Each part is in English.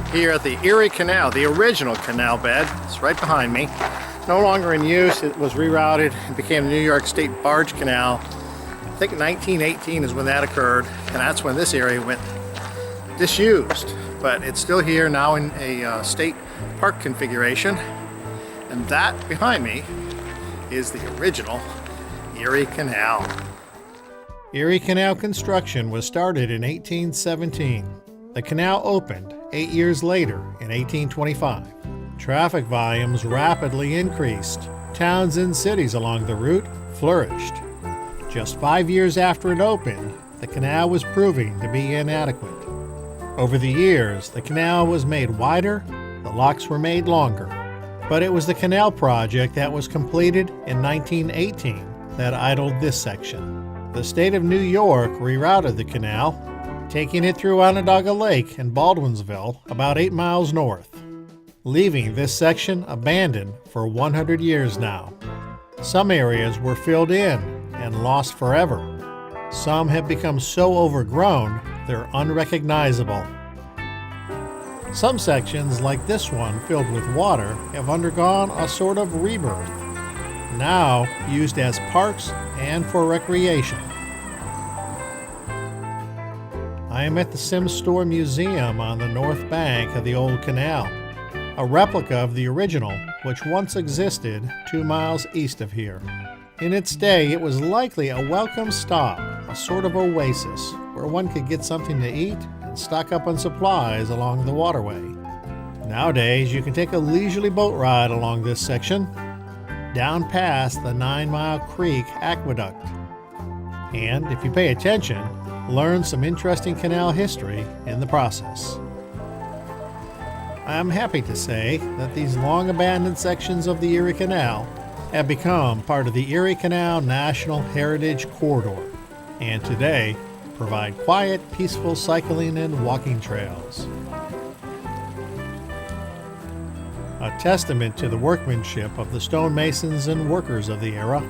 here at the Erie Canal, the original canal bed. It's right behind me. No longer in use. It was rerouted and became the New York State Barge Canal. I think 1918 is when that occurred, and that's when this area went disused. But it's still here now in a state park configuration. And that behind me is the original Erie Canal. Erie Canal construction was started in 1817. The canal opened 8 years later in 1825. Traffic volumes rapidly increased. Towns and cities along the route flourished. Just 5 years after it opened, the canal was proving to be inadequate. Over the years, the canal was made wider, the locks were made longer. But it was the canal project that was completed in 1918 that idled this section. The state of New York rerouted the canal, taking it through Onondaga Lake and Baldwinsville, about 8 miles north, leaving this section abandoned for 100 years now. Some areas were filled in and lost forever. Some have become so overgrown they're unrecognizable. Some sections, like this one filled with water, have undergone a sort of rebirth, now used as parks and for recreation. I am at the Sim Store Museum on the north bank of the old canal, a replica of the original which once existed 2 miles east of here. In its day, it was likely a welcome stop, a sort of oasis where one could get something to eat and stock up on supplies along the waterway. Nowadays, you can take a leisurely boat ride along this section, down past the 9 Mile Creek Aqueduct, and if you pay attention, learn some interesting canal history in the process. I am happy to say that these long abandoned sections of the Erie Canal have become part of the Erie Canal National Heritage Corridor, and today provide quiet, peaceful cycling and walking trails. A testament to the workmanship of the stonemasons and workers of the era.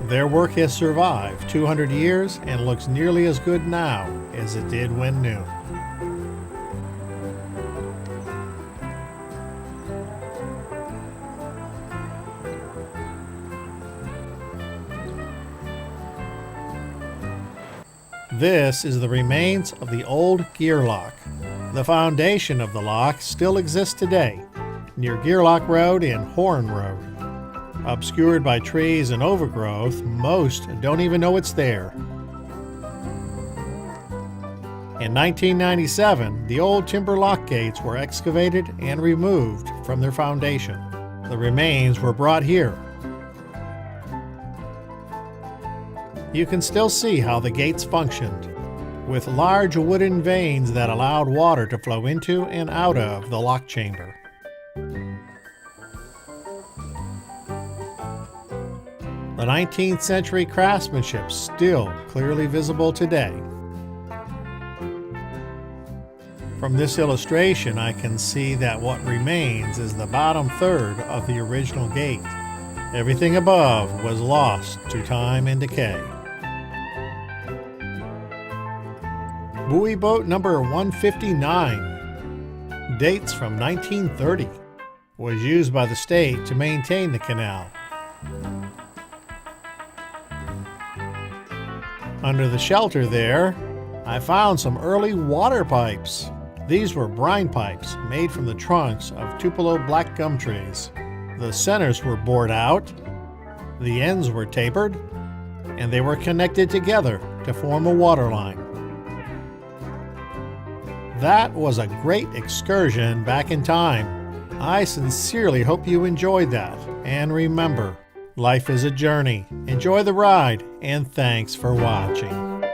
Their work has survived 200 years and looks nearly as good now as it did when new. This is the remains of the old gear lock. The foundation of the lock still exists today, near Gearlock Road and Horn Road. Obscured by trees and overgrowth, most don't even know it's there. In 1997, the old timber lock gates were excavated and removed from their foundation. The remains were brought here. You can still see how the gates functioned, with large wooden vanes that allowed water to flow into and out of the lock chamber. The 19th century craftsmanship still clearly visible today. From this illustration, I can see that what remains is the bottom third of the original gate. Everything above was lost to time and decay. Buoy boat number 159, dates from 1930, was used by the state to maintain the canal. Under the shelter there, I found some early water pipes. These were brine pipes made from the trunks of Tupelo black gum trees. The centers were bored out, the ends were tapered, and they were connected together to form a water line. That was a great excursion back in time. I sincerely hope you enjoyed that. And remember, life is a journey. Enjoy the ride, and thanks for watching.